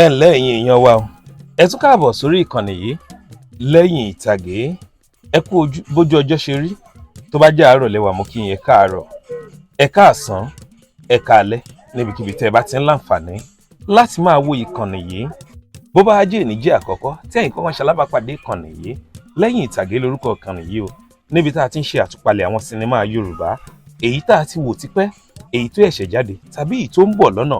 ẹ ǹlẹ́ ẹ̀yin èèyàn wa o ẹ tún káàbọ̀ sórí ìkànnì yìí lẹ́yìn ìtàgé. Ẹ kú bójú ọjọ́ ṣe rí. Tó bá jẹ́ àárọ̀ lẹ́wà mo kí yín ẹ káàárọ̀, ẹ káàsán, ẹ káalẹ́ níbikíbi tẹ́ ẹ bá ti ń láǹfààní láti máa wo ìkànnì yìí. Bó bá jẹ́ èní jẹ́ àkọ́kọ́ tí ẹ̀yin kọ́kọ́ ṣalábàápàdé ìkànnì yìí, lẹ́yìn ìtàgé lórúkọ ìkànnì yìí o, níbi tá a ti ń ṣe àtúpalẹ̀ àwọn sinimá Yorùbá, èyí tá a ti wò tipẹ́, èyí tó ẹ̀ṣẹ̀ jáde tàbí èyí tó ń bọ̀ lọ́nà.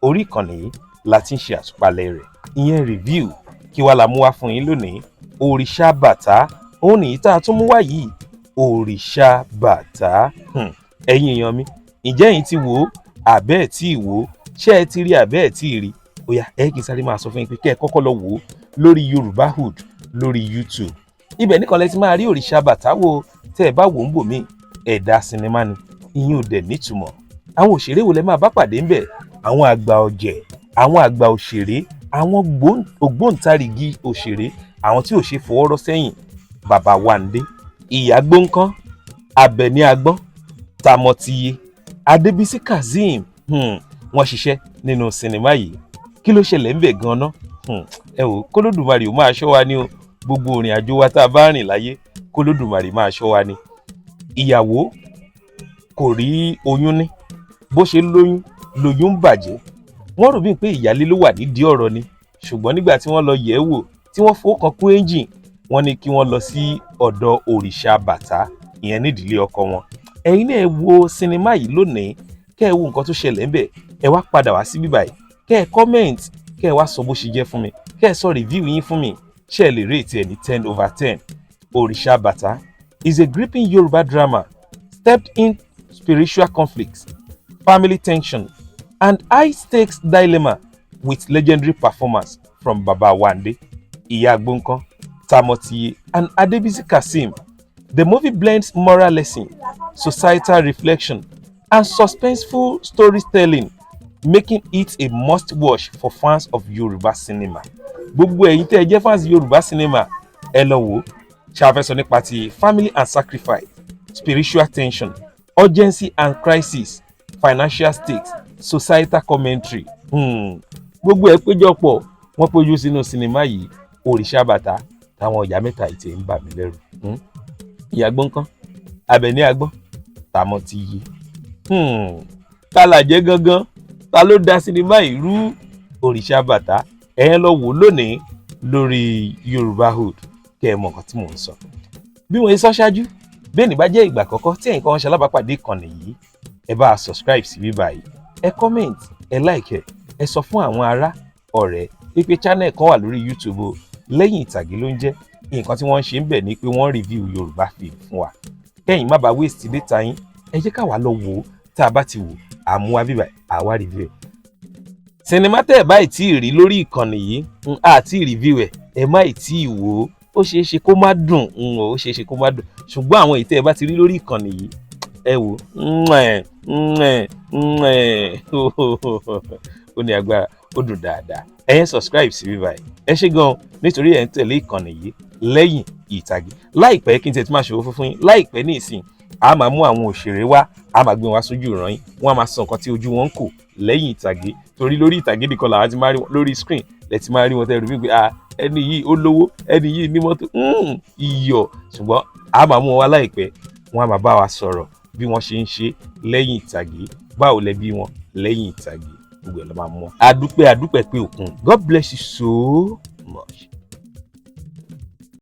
Orí ìkànnì yìí la ti ń ṣe àtúpalẹ̀ rẹ̀, ìyẹn review. Kí wá la mú wá fún yín lónìí? Òrìṣà bàtà, òun nìyí tá a tún mú wá yìí. Òrìṣà bàtà. Ẹ̀yin èèyàn mi, ǹjẹ́ ẹ̀yin ti wò ó àbẹ́ ẹ̀ tí ì wò ó? Ṣé ẹ ti rí àbẹ́ ẹ̀ tí ì rí? Ó yá, ẹ kì í sáré máa sọ fún yín pé kẹ́ ẹ kọ́kọ́ lọ wò ó lórí Yorubahood lórí YouTube. Ibẹ̀ nìkan lẹ ti máa rí òrìṣà bàtà wò. Tẹ́ ẹ bá wò ń bò mí, ẹ̀dá sinimá ni, ìyẹn ò dẹ̀ nítumọ̀. Àwọn òṣèré wo lẹ máa bá pàdé ńbẹ̀? Àwọn àgbà ọ̀jẹ̀, àwọn àgbà òṣèré, àwọn ògbóǹtarìgì òṣèré, àwọn tí ò ṣe fọwọ́rọ́ sẹ́yìn. Baba Wande, Iya Gbonkon, Abeni Agbon, Tamotiye, Adebisi Kazeem. Wọ́n ṣiṣẹ́ nínú sinimá yìí. Kí ló ṣẹlẹ̀ ńbẹ̀ gan-an? Ẹ wò, kólódùmarè ó máa ṣọ́ wa ní o. Gbogbo ìrìn àjò wa tá a bá rìn láyé, kólódùmarè máa ṣọ́ wa ní. Ìyàwó kò rí oyún ní, bó ṣe lóyún lóyún ń bàjẹ́. Wọ́n rò bí pé ìyálé ló wà nídìí ọ̀rọ̀ ni, ṣùgbọ́n nígbà tí wọ́n lọ yẹ̀ ẹ́ wò, tí wọ́n fowó kan kún ẹ́ńjìn, wọ́n ní kí wọ́n lọ sí ọ̀dọ̀ òrìṣà bàtà, ìyẹn nídìílé ọkọ wọn. Ẹ̀yin náà ẹ wo sinimá yìí lónìí, kẹ́ ẹ wo nǹkan tó ṣẹlẹ̀ ńbẹ̀, ẹ wá padà wá sí bíbáyìí, kẹ́ ẹ comment, kẹ́ ẹ wá sọ bó ṣe jẹ́ fún mi, kẹ́ ẹ sọ review yín fún mi, ṣé ẹ lè rate ẹ ní 10/10. Òrìṣà bàtà is a gripping Yoruba drama steeped in spiritual conflicts, family tension, and high-stakes dilemma with legendary performers from Baba Wande, Iya Gbonkon, Tamotiye, and Adebisi Kazeem. The movie blends moral lesson, societal reflection, and suspenseful storytelling, making it a must-watch for fans of Yoruba cinema. Gbogbo ẹ̀yin tẹ́ ẹ jẹ́ fans Yoruba cinema, ẹ lọ wò ó. Ṣàfẹ́sọ nípa ti family and sacrifice, spiritual tension, urgency and crisis, financial stakes, societal commentary. Gbogbo ẹ péjọpọ̀ wọ́n péjú sínú sinimá yìí. Òrìṣà bàtà táwọn ọ̀yà mẹ́ta ìtẹ̀ ń bà mí lẹ́rù. Iya Gbonkon, Abeni Agbon, Tamotiye. Ta làjẹ́ gangan? Ta ló dá sinimá yìí rú? Òrìṣà bàtà, ẹ lọ wò lónìí lórí Yorubahood kẹ́ ẹ mọ nǹkan tí mò ń sọ. Bí wọ́n ṣe sọ ṣáájú, bẹ́ẹ̀ ni bá jẹ́ ìgbà àkọ́kọ́ tí ẹ̀yin kan ṣalábàápàdé ìkànnì yìí, ẹ bá a subscribe sí bíbáyìí, ẹ comment, ẹ like ẹ sọ fún àwọn ará ọ̀rẹ́ pé channel kan wà lórí YouTube o, lẹ́yìn ìtàgé ló ń jẹ́. Nǹkan tí wọ́n ń ṣe ń bẹ̀ ni pé wọ́n review Yorùbá film fún wa. Kẹ́yìn má bàa waste data yín, ẹ jẹ́ ká wá lọ wò ó. Tá a bá ti wò, àmú wa bíbáyìí, àwa review ẹ̀. Sinimá tẹ́ ẹ̀ báyìí tí ì rí lórí ìkànnì yìí, àti review ẹ̀, ẹ má ì tí ì wò ó. Ó ṣeé ṣe kó má dùn, ó ṣeé ṣe kó má dùn. Ṣùgbọ́n àwọn ìtẹ́ ẹ bá ti rí lórí ìkànnì yìí, ẹ wò ó ní agbára, ó dùn dáadáa. Ẹ subscribe sí bíbáyìí. Ẹ ṣé gan nítorí ẹ ń tẹ̀lé ìkànnì yìí lẹ́yìn ìtàgé. Láìpẹ́ kí n tẹ̀ tí máa ṣòwò fún yín, láìpẹ́ ní ìsìn a máa mú àwọn òṣèré wá, a máa gbé wọn wá sójú ìran yín, wọ́n á máa sọ nǹkan tí ojú wọn ń kò lẹ́yìn ìtàgé. Torí lórí ìtàgé nìkan làwọn ti máa rí wọn, lórí screen lẹ ti máa rí wọn tẹ́ ẹ rí wípé ẹni yìí ó lówó, ẹni yìí ní mọ́tò, iyọ̀. Ṣùgbọ́n a máa mú wọn wá láìpẹ́, wọ́n á máa bá wa sọ̀rọ̀ bí wọ́n ṣe ń ṣe lẹ́yìn ìtàgé, báwo lẹ bí wọn lẹ́yìn ìtàgé, gbogbo ẹ̀ ló máa mú wọn. Adúpẹ́ pé òkun. God bless you so much.